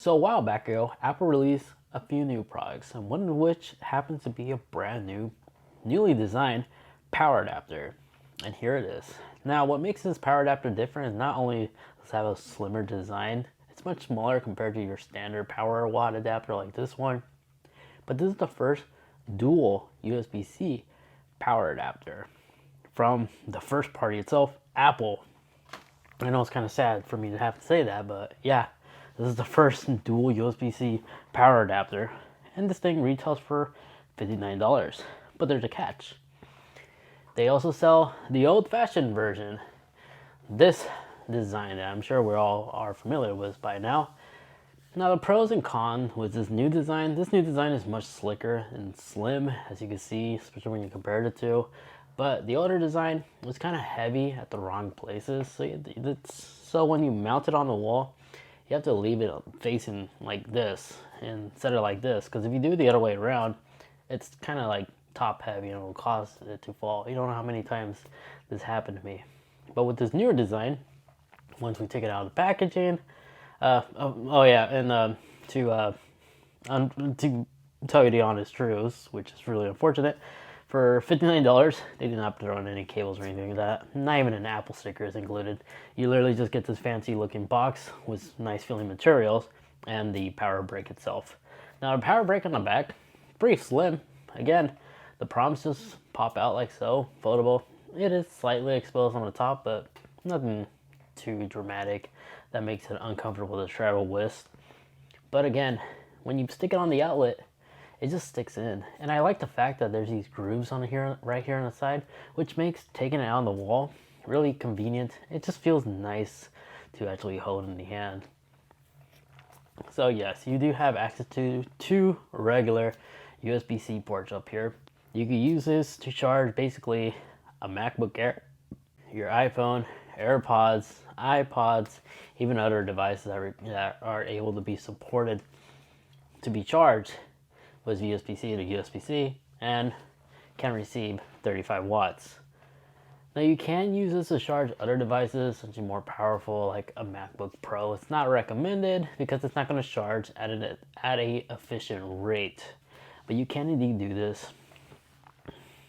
So a while back ago, Apple released a few new products, and one of which happens to be a brand new, newly designed power adapter. And here it is. Now, what makes this power adapter different is not only does it have a slimmer design, it's much smaller compared to your standard power watt adapter like this one, but this is the first dual USB-C power adapter from the first party itself, Apple. I know it's kind of sad for me to have to say that, but yeah, this is the first dual USB-C power adapter, and this thing retails for $59. But there's a catch. They also sell the old-fashioned version. This design that I'm sure we all are familiar with by now. Now the pros and cons with this new design is much slicker and slim, as you can see, especially when you compare the two. But the older design was kind of heavy at the wrong places. So when you mount it on the wall, you have to leave it facing like this instead of like this. Because if you do the other way around, it's kind of like top heavy and it will cause it to fall. You don't know how many times this happened to me. But with this newer design, once we take it out of the packaging, to tell you the honest truth, which is really unfortunate, for $59, they did not throw in any cables or anything like that. Not even an Apple sticker is included. You literally just get this fancy looking box with nice feeling materials and the power brick itself. Now the power brick on the back, pretty slim. Again, the prongs just pop out like so, foldable. It is slightly exposed on the top, but nothing too dramatic that makes it uncomfortable to travel with. But again, when you stick it on the outlet, it just sticks in. And I like the fact that there's these grooves on here, right here on the side, which makes taking it out on the wall really convenient. It just feels nice to actually hold in the hand. So yes, you do have access to two regular USB-C ports up here. You can use this to charge basically a MacBook Air, your iPhone, AirPods, iPods, even other devices that are able to be supported to be charged with USB-C to USB-C and can receive 35 watts. Now you can use this to charge other devices, such as more powerful like a MacBook Pro. It's not recommended because it's not going to charge at a efficient rate, but you can indeed do this.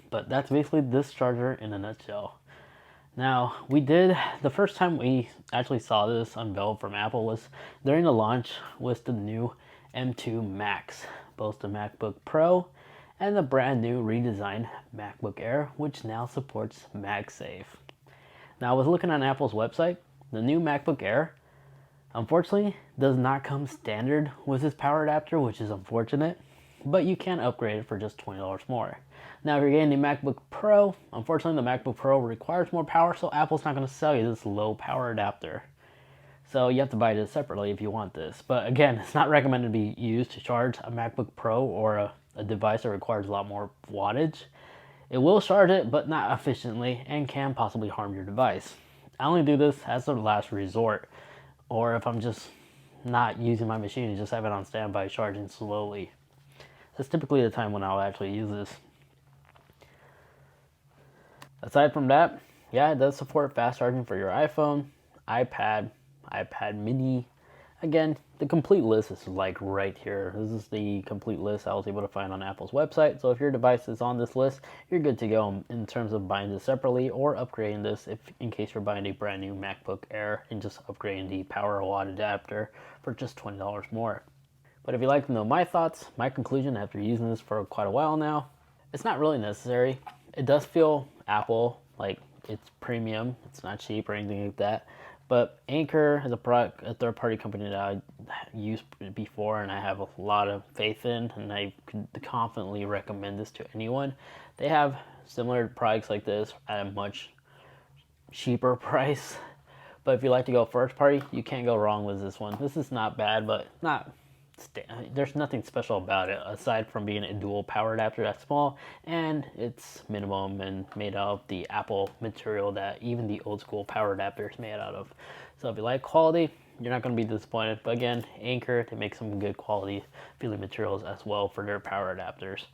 But that's basically this charger in a nutshell. Now, the first time we actually saw this unveiled from Apple was during the launch with the new M2 Max, both the MacBook Pro and the brand new redesigned MacBook Air, which now supports MagSafe. Now, I was looking on Apple's website. The new MacBook Air, unfortunately, does not come standard with this power adapter, which is unfortunate, but you can upgrade it for just $20 more. Now, if you're getting the MacBook Pro, unfortunately, the MacBook Pro requires more power, so Apple's not going to sell you this low power adapter. So you have to buy this separately if you want this. But again, it's not recommended to be used to charge a MacBook Pro or a device that requires a lot more wattage. It will charge it, but not efficiently, and can possibly harm your device. I only do this as a last resort, or if I'm just not using my machine and just have it on standby charging slowly. That's typically the time when I'll actually use this. Aside from that, yeah, it does support fast charging for your iPhone, iPad, iPad mini. Again, the complete list is like right here. This is the complete list I was able to find on Apple's website. So if your device is on this list, you're good to go in terms of buying this separately or upgrading this in case you're buying a brand new MacBook Air and just upgrading the power watt adapter for just $20 more. But if you'd like to know my thoughts, my conclusion after using this for quite a while now, it's not really necessary. It does feel Apple, like it's premium. It's not cheap or anything like that. But Anchor is a third-party company that I used before and I have a lot of faith in, and I could confidently recommend this to anyone. They have similar products like this at a much cheaper price. But if you like to go first party, you can't go wrong with this one. This is not bad, but there's nothing special about it aside from being a dual power adapter that's small and it's minimum and made out of the Apple material that even the old school power adapter is made out of. So if you like quality, you're not going to be disappointed. But again, Anchor, they make some good quality feeling materials as well for their power adapters.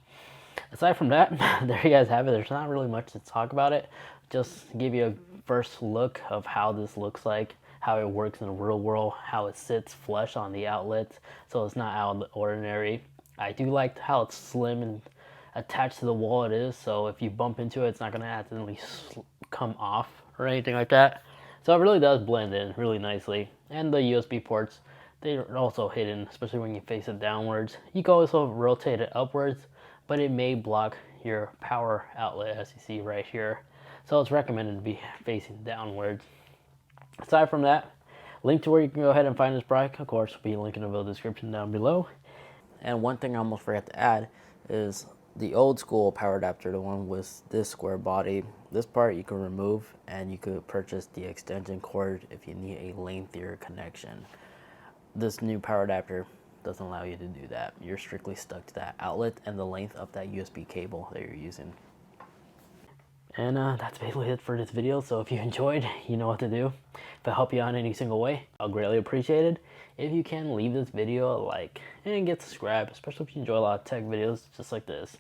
Aside from that, there you guys have it. There's not really much to talk about it. Just give you a first look of how this looks like how it works in the real world, how it sits flush on the outlets, so it's not out of the ordinary. I do like how it's slim and attached to the wall it is, so if you bump into it, it's not going to accidentally come off or anything like that. So it really does blend in really nicely. And the USB ports, they're also hidden, especially when you face it downwards. You can also rotate it upwards, but it may block your power outlet, as you see right here. So it's recommended to be facing downwards. Aside from that, link to where you can go ahead and find this product, of course, will be linked in the video description down below. And one thing I almost forgot to add is the old school power adapter, the one with this square body. This part you can remove, and you could purchase the extension cord if you need a lengthier connection. This new power adapter doesn't allow you to do that. You're strictly stuck to that outlet and the length of that USB cable that you're using. And that's basically it for this video. So if you enjoyed, you know what to do. If I help you out in any single way, I'll greatly appreciate it. If you can, leave this video a like and get subscribed, especially if you enjoy a lot of tech videos just like this.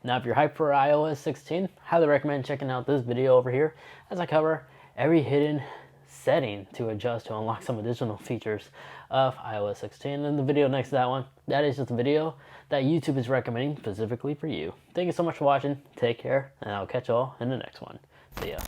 Now, if you're hyped for iOS 16, highly recommend checking out this video over here as I cover every hidden setting to adjust to unlock some additional features of iOS 16. And the video next to that one, that is just a video that YouTube is recommending specifically for you. Thank you so much for watching. Take care, and I'll catch you all in the next one. See ya.